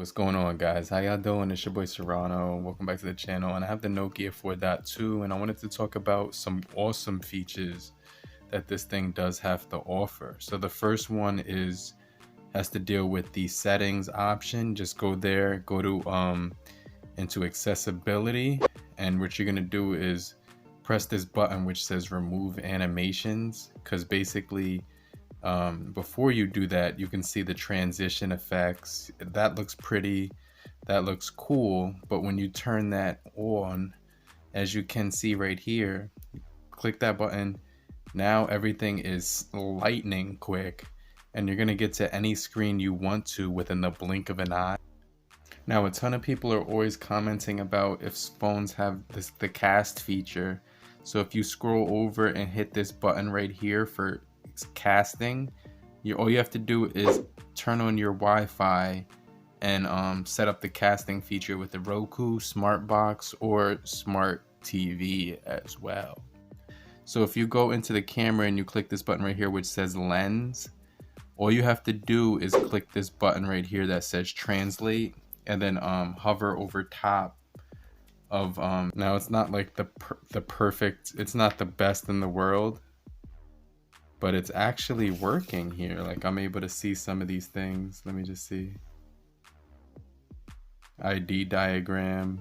What's going on, guys? How y'all doing? It's your boy Serrano. Welcome back to the channel. And I have the Nokia 4.2, and I wanted to talk about some awesome features that this thing does have to offer. So the first one has to deal with the settings option. Just go there, go to into accessibility, and what you're gonna do is press this button which says remove animations, because basically before you do that, you can see the transition effects. That looks pretty, that looks cool, but when you turn that on, as you can see right here, click that button. Now everything is lightning quick, and you're gonna get to any screen you want to within the blink of an eye. Now, a ton of people are always commenting about if phones have the cast feature. So if you scroll over and hit this button right here for casting, all you have to do is turn on your Wi-Fi and set up the casting feature with the Roku, Smart Box, or Smart TV as well. So if you go into the camera and you click this button right here which says lens, all you have to do is click this button right here that says translate, and then hover over top of now it's not like the perfect, it's not the best in the world, but it's actually working here. Like, I'm able to see some of these things. Let me just see. ID diagram,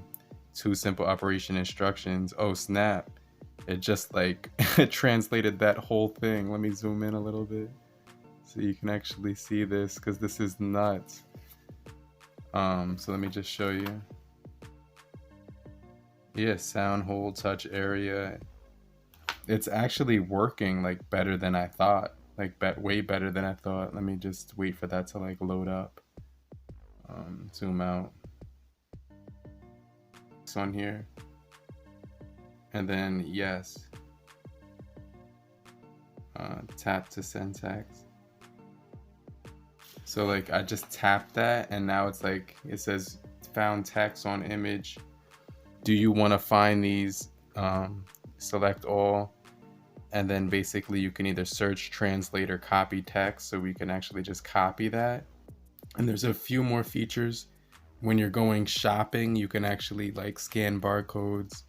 2 simple operation instructions. Oh snap, it just like translated that whole thing. Let me zoom in a little bit so you can actually see this, because this is nuts. So let me just show you. Yeah, sound hole, touch area. It's actually working like better than I thought. Like way better than I thought. Let me just wait for that to like load up. Zoom out. It's on here. And then yes. Tap to send text. So like I just tapped that, and now it's like it says found text on image. Do you want to find these? Select all, and then basically you can either search, translate, or copy text. So we can actually just copy that. And there's a few more features. When you're going shopping, you can actually like scan barcodes,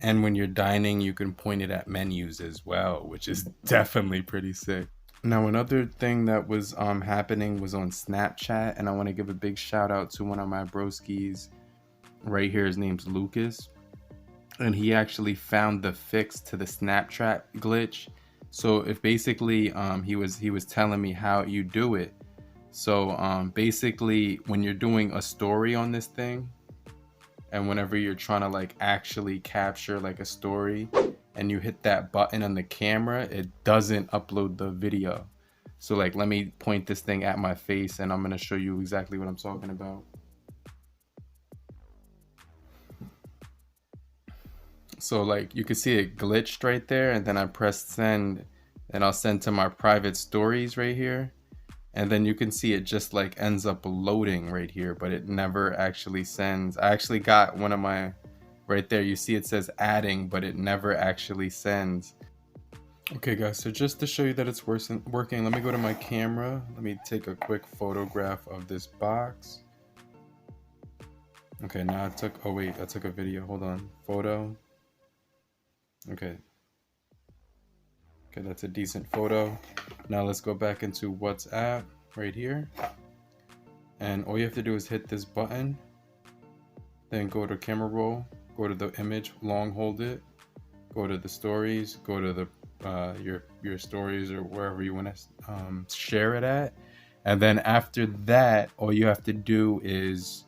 and when you're dining, you can point it at menus as well, which is definitely pretty sick. Now, another thing that was happening was on Snapchat, and I want to give a big shout out to one of my broskies right here. His name's Lucas, and he actually found the fix to the Snapchat glitch. So if basically he was telling me how you do it. So basically when you're doing a story on this thing, and whenever you're trying to like actually capture like a story, and you hit that button on the camera, it doesn't upload the video. So like, let me point this thing at my face and I'm gonna show you exactly what I'm talking about. So like you can see it glitched right there, and then I pressed send, and I'll send to my private stories right here. And then you can see it just like ends up loading right here, but it never actually sends. I actually got one of my, right there, you see it says adding, but it never actually sends. Okay guys, so just to show you that it's working, let me go to my camera. Let me take a quick photograph of this box. Okay, now I took, oh wait, I took a video, hold on, photo. Okay, that's a decent photo. Now let's go back into WhatsApp right here, and all you have to do is hit this button, then go to camera roll, go to the image, long hold it, go to the stories, go to the your stories or wherever you want to share it at, and then after that all you have to do is,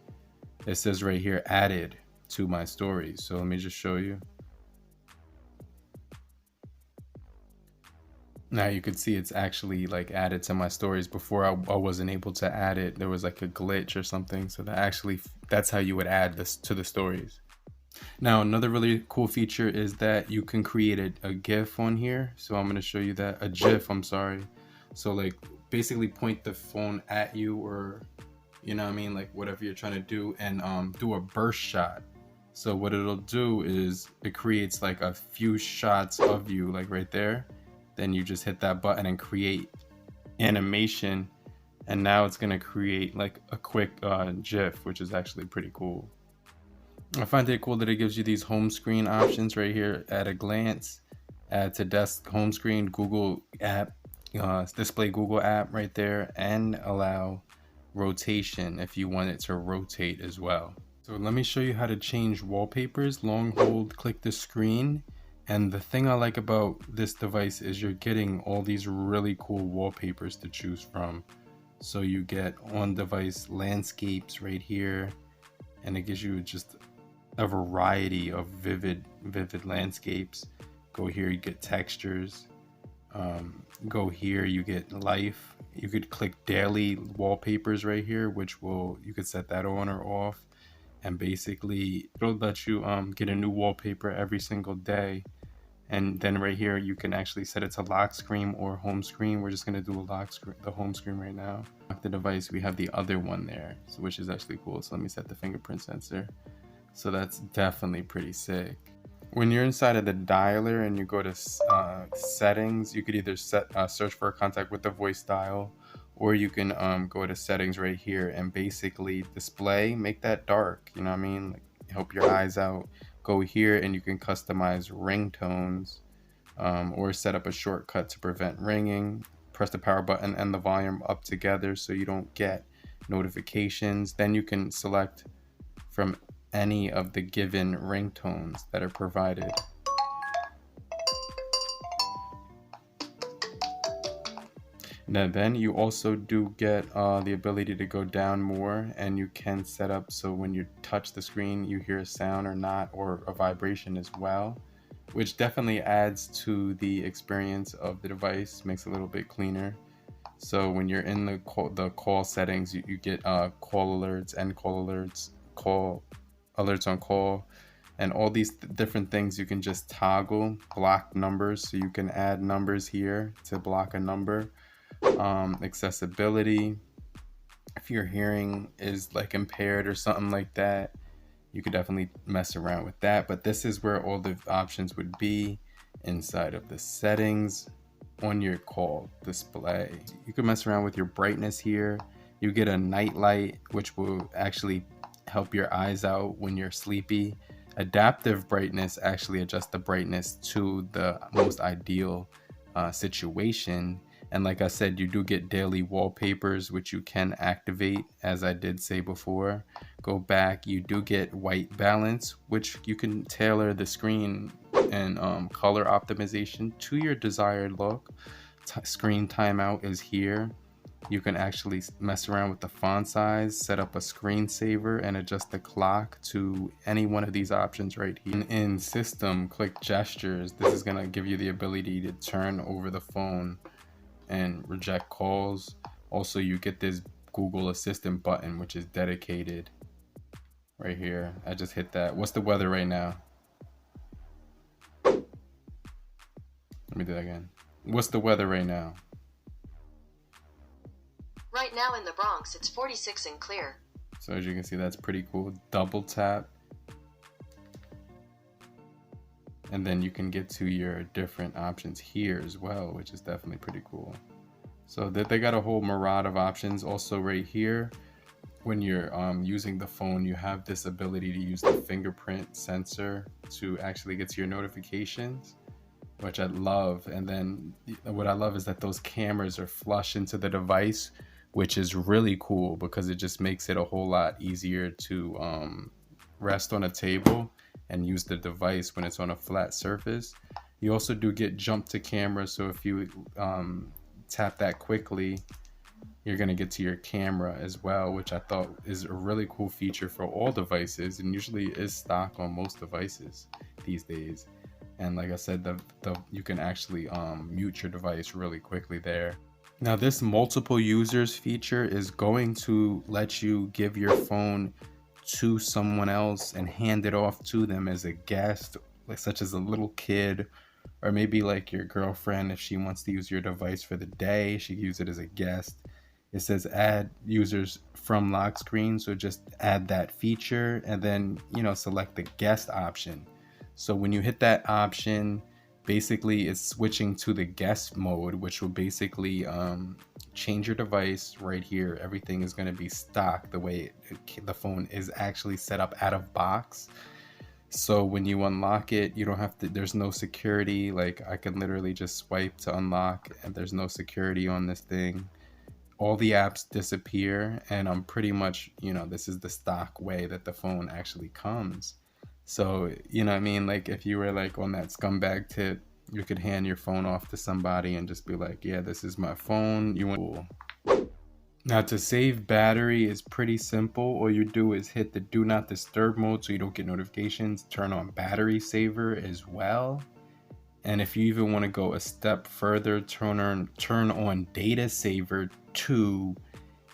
it says right here added to my stories. So let me just show you. Now you can see it's actually like added to my stories. Before I wasn't able to add it. There was like a glitch or something. So that's how you would add this to the stories. Now another really cool feature is that you can create a GIF on here. So I'm going to show you that, a GIF, I'm sorry. So like basically point the phone at you, or you know what I mean, like whatever you're trying to do, and do a burst shot. So what it'll do is it creates like a few shots of you like right there. Then you just hit that button and create animation, and now it's going to create like a quick GIF, which is actually pretty cool. I find it cool that it gives you these home screen options right here at a glance. Add to desk home screen, Google app, display Google app right there, and allow rotation if you want it to rotate as well. So let me show you how to change wallpapers. Long hold, click the screen. And the thing I like about this device is you're getting all these really cool wallpapers to choose from. So you get on device landscapes right here, and it gives you just a variety of vivid landscapes. Go here, you get textures. Go here, you get life. You could click daily wallpapers right here, which will, you could set that on or off, and basically it'll let you get a new wallpaper every single day. And then right here you can actually set it to lock screen or home screen. We're just going to do the home screen right now. Lock the device, we have the other one there, which is actually cool. So let me set the fingerprint sensor. So that's definitely pretty sick. When you're inside of the dialer and you go to settings, you could either search for a contact with the voice dial, or you can go to settings right here and basically display, make that dark, you know what I mean? Like, help your eyes out. Go here and you can customize ringtones, or set up a shortcut to prevent ringing. Press the power button and the volume up together so you don't get notifications. Then you can select from any of the given ringtones that are provided. And then you also do get the ability to go down more, and you can set up so when you touch the screen you hear a sound or not, or a vibration as well, which definitely adds to the experience of the device, makes it a little bit cleaner. So when you're in the call settings, you get call alerts, end call alerts, call alerts on call, and all these different things you can just toggle. Block numbers, so you can add numbers here to block a number. Accessibility, if your hearing is like impaired or something like that, you could definitely mess around with that. But this is where all the options would be inside of the settings on your call display. You can mess around with your brightness here. You get a night light, which will actually help your eyes out when you're sleepy. Adaptive brightness actually adjusts the brightness to the most ideal situation. And like I said, you do get daily wallpapers, which you can activate, as I did say before. Go back, you do get white balance, which you can tailor the screen and color optimization to your desired look. Screen timeout is here. You can actually mess around with the font size, set up a screensaver, and adjust the clock to any one of these options right here. In system, click gestures. This is gonna give you the ability to turn over the phone and reject calls. Also, you get this Google Assistant button, which is dedicated right here. I just hit that. What's the weather right now? Let me do that again. What's the weather right now? Right now in the Bronx, it's 46 and clear. So as you can see, that's pretty cool. Double tap, and then you can get to your different options here as well, which is definitely pretty cool. So they got a whole myriad of options. Also right here, when you're using the phone, you have this ability to use the fingerprint sensor to actually get to your notifications, which I love. And then what I love is that those cameras are flush into the device, which is really cool because it just makes it a whole lot easier to rest on a table and use the device when it's on a flat surface. You also do get jump to camera, so if you tap that quickly, you're going to get to your camera as well, which I thought is a really cool feature for all devices, and usually is stock on most devices these days. And like I said, you can actually mute your device really quickly there. Now this multiple users feature is going to let you give your phone to someone else and hand it off to them as a guest, like such as a little kid, or maybe like your girlfriend. If she wants to use your device for the day, she can use it as a guest. It says add users from lock screen, so just add that feature and then select the guest option. So when you hit that option, basically it's switching to the guest mode, which will basically change your device right here. Everything is going to be stock the way the phone is actually set up out of box. So when you unlock it, you don't have to, there's no security. Like I can literally just swipe to unlock and there's no security on this thing. All the apps disappear, and I'm pretty much, this is the stock way that the phone actually comes. So, you know what I mean? Like if you were like on that scumbag tip, you could hand your phone off to somebody and just be like, yeah, this is my phone. You want. Now to save battery is pretty simple. All you do is hit the do not disturb mode so you don't get notifications. Turn on battery saver as well. And if you even want to go a step further, turn on data saver 2.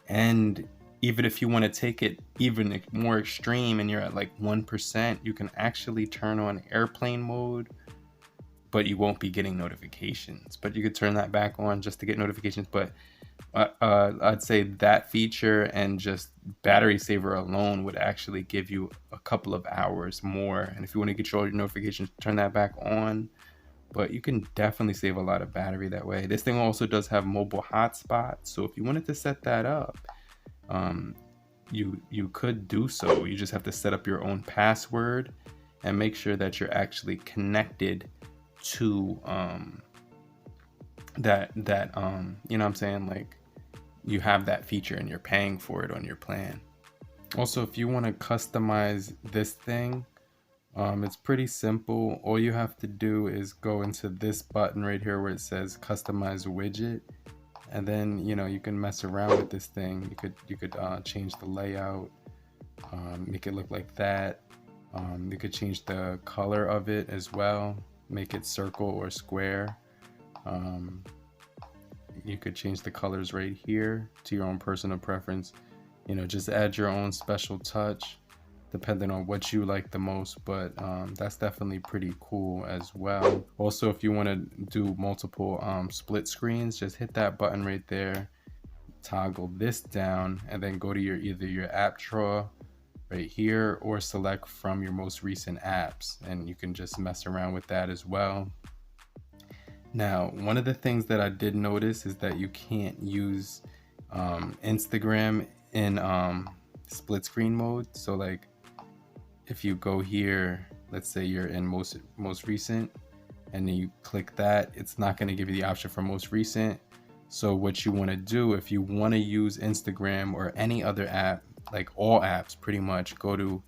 And even if you want to take it even more extreme and you're at like 1%, you can actually turn on airplane mode, but you won't be getting notifications. But you could turn that back on just to get notifications. But I'd say that feature and just battery saver alone would actually give you a couple of hours more. And if you want to control your notifications, turn that back on. But you can definitely save a lot of battery that way. This thing also does have mobile hotspot, so if you wanted to set that up, you could do so. You just have to set up your own password and make sure that you're actually connected to that you know what I'm saying, like you have that feature and you're paying for it on your plan. Also, if you want to customize this thing, it's pretty simple. All you have to do is go into this button right here where it says customize widget, and then you can mess around with this thing. You could change the layout, make it look like that. You could change the color of it as well, make it circle or square. You could change the colors right here to your own personal preference. Just add your own special touch depending on what you like the most, but that's definitely pretty cool as well. Also, if you want to do multiple split screens, just hit that button right there, toggle this down, and then go to either your app drawer right here or select from your most recent apps, and you can just mess around with that as well. Now, one of the things that I did notice is that you can't use Instagram in split screen mode. So like if you go here, let's say you're in most recent, and then you click that, it's not going to give you the option for most recent. So what you want to do, if you want to use Instagram or any other app, like all apps pretty much, go to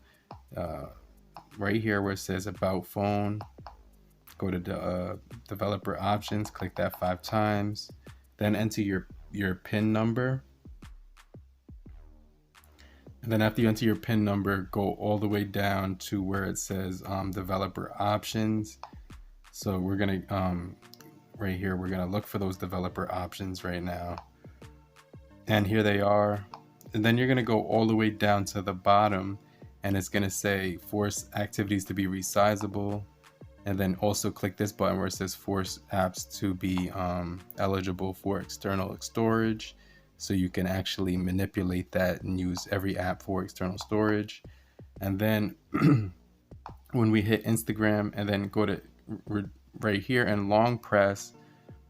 right here where it says about phone, go to the developer options, click that 5 times, then enter your PIN number. And then after you enter your PIN number, go all the way down to where it says developer options. So we're gonna right here, we're gonna look for those developer options right now. And here they are. And then you're gonna go all the way down to the bottom, and it's gonna say force activities to be resizable. And then also click this button where it says force apps to be eligible for external storage. So you can actually manipulate that and use every app for external storage. And then when we hit Instagram and then go to right here and long press,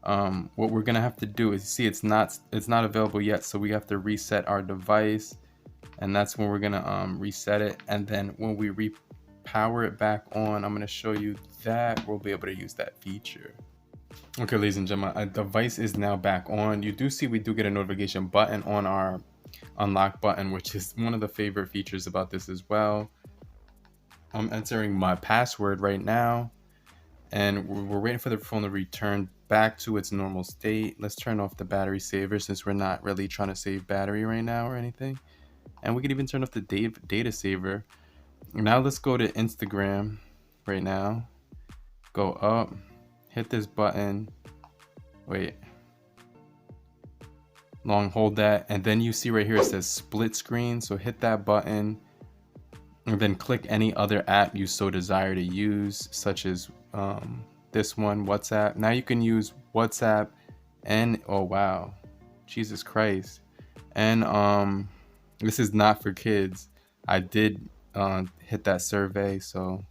what we're gonna have to do is, see, it's not available yet, so we have to reset our device, and that's when we're gonna reset it. And then when we power it back on, I'm gonna show you that we'll be able to use that feature. Okay, ladies and gentlemen, our device is now back on. You do see we do get a notification button on our unlock button, which is one of the favorite features about this as well. I'm entering my password right now, and we're waiting for the phone to return back to its normal state. Let's turn off the battery saver since we're not really trying to save battery right now or anything. And we can even turn off the data saver. Now let's go to Instagram right now. Go up, hit this button, wait, long hold that, and then you see right here it says split screen. So hit that button and then click any other app you so desire to use, such as this one, WhatsApp. Now you can use WhatsApp and, oh wow, Jesus Christ. And this is not for kids. I did hit that survey, so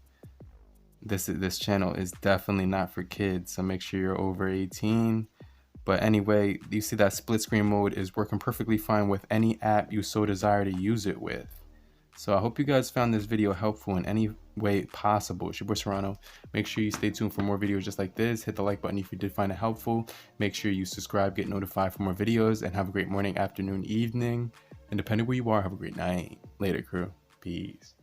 this channel is definitely not for kids, so make sure you're over 18. But anyway, you see that split screen mode is working perfectly fine with any app you so desire to use it with. So I hope you guys found this video helpful in any way possible. It's your boy Serrano. Make sure you stay tuned for more videos just like this. Hit the like button if you did find it helpful. Make sure you subscribe, get notified for more videos, and have a great morning, afternoon, evening. And depending where you are, have a great night. Later, crew. Peace.